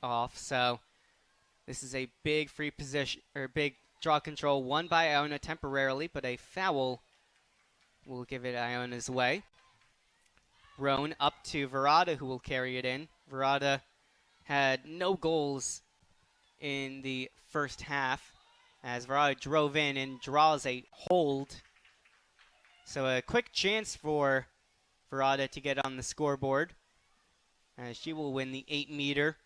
off. So this is a big free position, or big draw control won by Iona temporarily, but a foul will give it Iona's way. Roan up to Verada, who will carry it in. Verada had no goals in the first half as Verada drove in and draws a hold. So a quick chance for Verada to get on the scoreboard as she will win the 8-meter.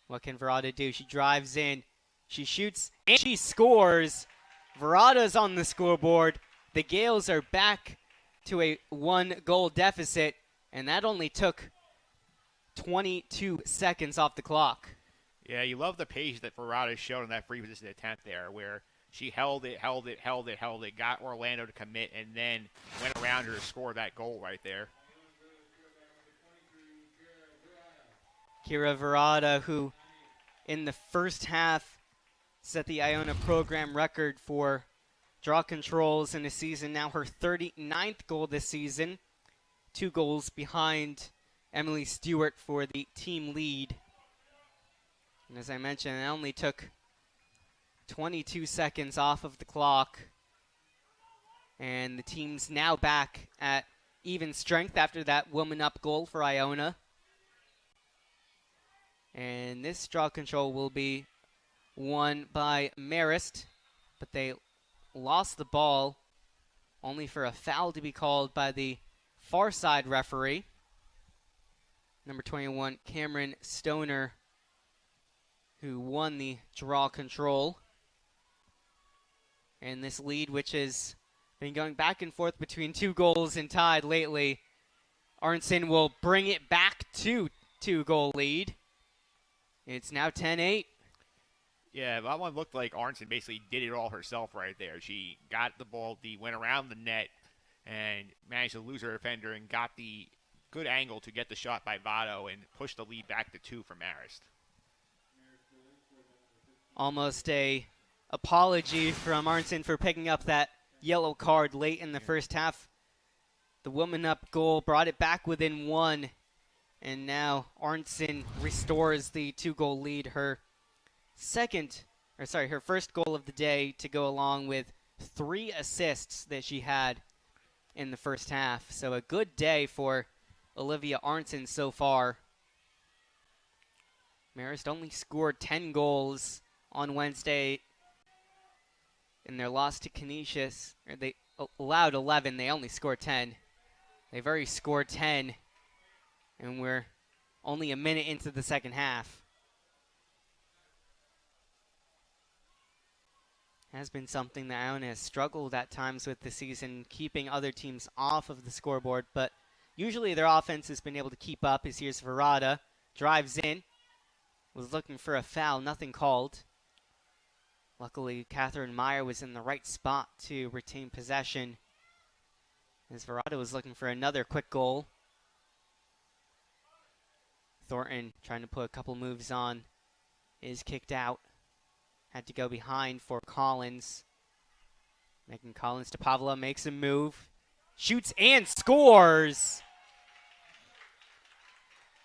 What can Verada do? She drives in, she shoots, and she scores. Verada's on the scoreboard. The Gales are back to a 1-goal deficit, and that only took 22 seconds off the clock. Yeah, you love the pace that Verada showed in that free position attempt there, where she held it, got Orlando to commit, and then went around her to score that goal right there. Kira Verada, who in the first half set the Iona program record for draw controls in a season, now her 39th goal this season, 2 goals behind Emily Stewart for the team lead. And as I mentioned, it only took 22 seconds off of the clock. And the team's now back at even strength after that woman up goal for Iona. And this draw control will be won by Marist, but they lost the ball only for a foul to be called by the far side referee. Number 21, Cameron Stoner, who won the draw control. And this lead, which has been going back and forth between 2 goals and tied lately, Arnson will bring it back to 2-goal lead. It's now 10-8. Yeah, that one looked like Arnson basically did it all herself right there. She got the ball, went around the net, and managed to lose her defender and got the good angle to get the shot by Votto and push the lead back to 2 for Marist. Almost a apology from Arnson for picking up that yellow card late in the first half. The woman up goal brought it back within 1. And now Arnson restores the 2-goal lead, her first goal of the day, to go along with 3 assists that she had in the first half. So a good day for Olivia Arnson so far. Marist only scored 10 goals on Wednesday in their loss to Canisius. They allowed 11, they only scored 10. They've already scored 10. And we're only a minute into the second half. Has been something that Iona has struggled at times with this season, keeping other teams off of the scoreboard. But usually their offense has been able to keep up. As here's Verada, drives in, was looking for a foul, nothing called. Luckily, Catherine Meyer was in the right spot to retain possession, as Verada was looking for another quick goal. Thornton, trying to put a couple moves on, is kicked out. Had to go behind for Collins. Making Collins to Pavla, makes a move. Shoots and scores!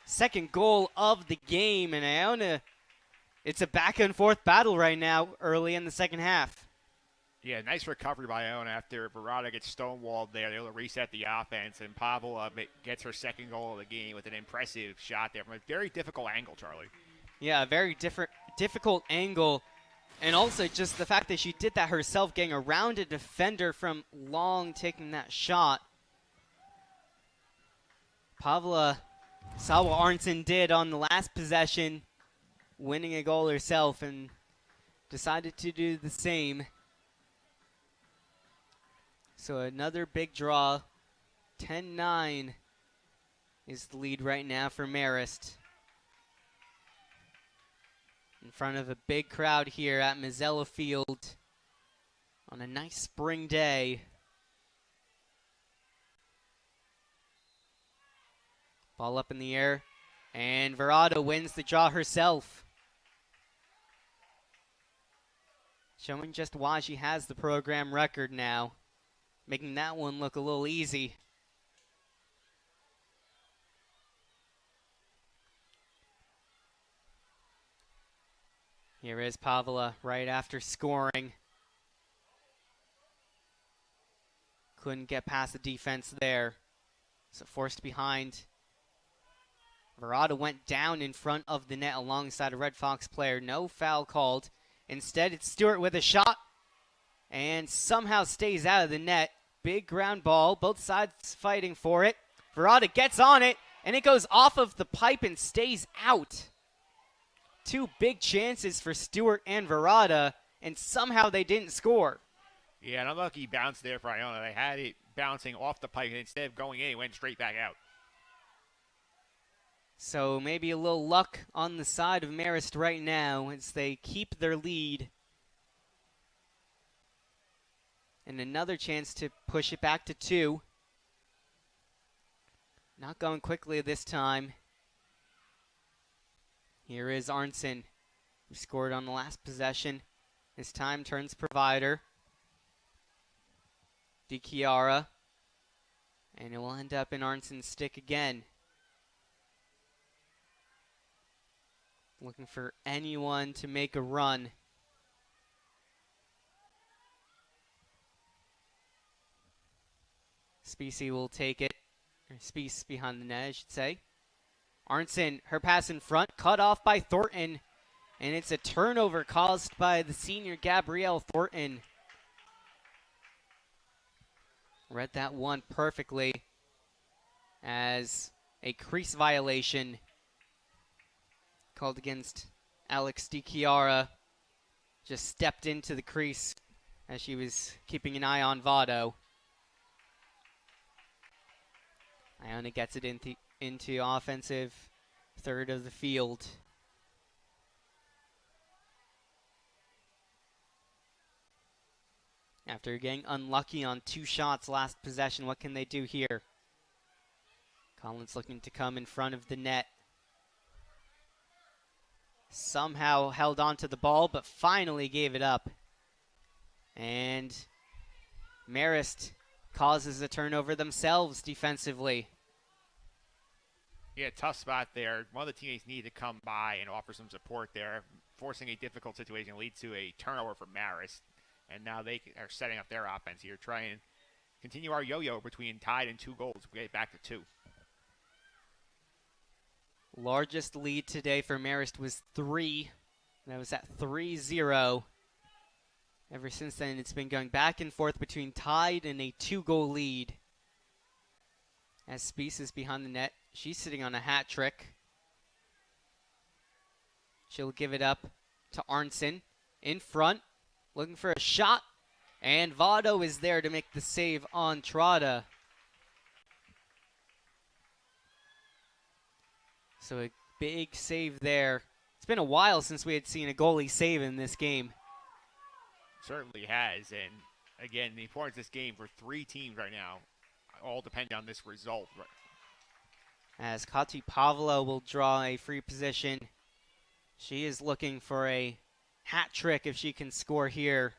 Second goal of the game, and Iona, it's a back and forth battle right now early in the second half. Yeah, nice recovery by Iona after Verada gets stonewalled there. They're able to reset the offense, and Pavla gets her second goal of the game with an impressive shot there from a very difficult angle, Charlie. Yeah, a very difficult angle, and also just the fact that she did that herself, getting around a defender from long, taking that shot. Pavla saw what Arnson did on the last possession, winning a goal herself, and decided to do the same. So another big draw. 10-9 is the lead right now for Marist. In front of a big crowd here at Mazzella Field on a nice spring day. Ball up in the air, and Verada wins the draw herself. Showing just why she has the program record now, making that one look a little easy. Here is Pavla right after scoring. Couldn't get past the defense there. So forced behind. Verada went down in front of the net alongside a Red Fox player. No foul called. Instead, it's Stewart with a shot. And somehow stays out of the net. Big ground ball. Both sides fighting for it. Verada gets on it. And it goes off of the pipe and stays out. Two big chances for Stewart and Verada. And somehow they didn't score. Yeah, an unlucky bounce there for Iona. They had it bouncing off the pipe, and instead of going in, it went straight back out. So maybe a little luck on the side of Marist right now as they keep their lead. And another chance to push it back to 2. Not going quickly this time. Here is Arnson, who scored on the last possession. This time turns provider. DiChiara. And it will end up in Arnson's stick again. Looking for anyone to make a run. Specie will take it. Or Spies behind the net, I should say. Arnson, her pass in front, cut off by Thornton. And it's a turnover caused by the senior Gabrielle Thornton. Read that one perfectly as a crease violation called against Alex DiChiara. Just stepped into the crease as she was keeping an eye on Votto. Iona gets it into offensive third of the field. After getting unlucky on 2 shots last possession, what can they do here? Collins looking to come in front of the net. Somehow held on to the ball, but finally gave it up. And Marist causes a turnover themselves defensively. Yeah, tough spot there. One of the teammates needed to come by and offer some support there. Forcing a difficult situation leads to a turnover for Marist. And now they are setting up their offense here, trying to continue our yo-yo between tied and 2 goals. We get back to 2. Largest lead today for Marist was 3. That was at 3-0. Ever since then, it's been going back and forth between tied and a 2-goal lead. As Spies is behind the net, she's sitting on a hat trick. She'll give it up to Arnson in front. Looking for a shot, and Votto is there to make the save on Trotta. So a big save there. It's been a while since we had seen a goalie save in this game. Certainly has, and again, the importance of this game for 3 teams right now all depend on this result. As Kati Pavlo will draw a free position. She is looking for a hat trick if she can score here.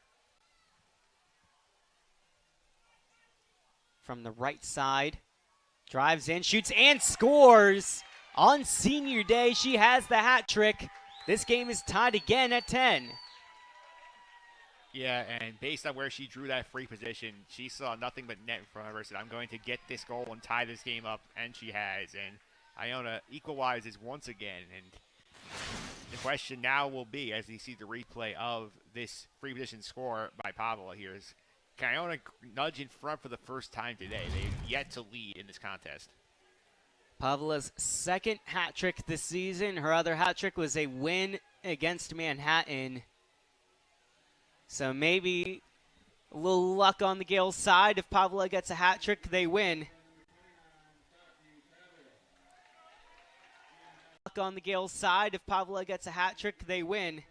From the right side. Drives in, shoots, and scores! On senior day, she has the hat trick. This game is tied again at 10. Yeah, and based on where she drew that free position, she saw nothing but net in front of her. Said, I'm going to get this goal and tie this game up, and she has. And Iona equalizes once again. And the question now will be, as you see the replay of this free position score by Pavla here, is can Iona nudge in front for the first time today? They've yet to lead in this contest. Pavla's second hat trick this season. Her other hat trick was a win against Manhattan. So maybe a little luck on the Gales' side. If Pavla gets a hat trick, they win. Luck on the Gales' side. If Pavla gets a hat trick, they win.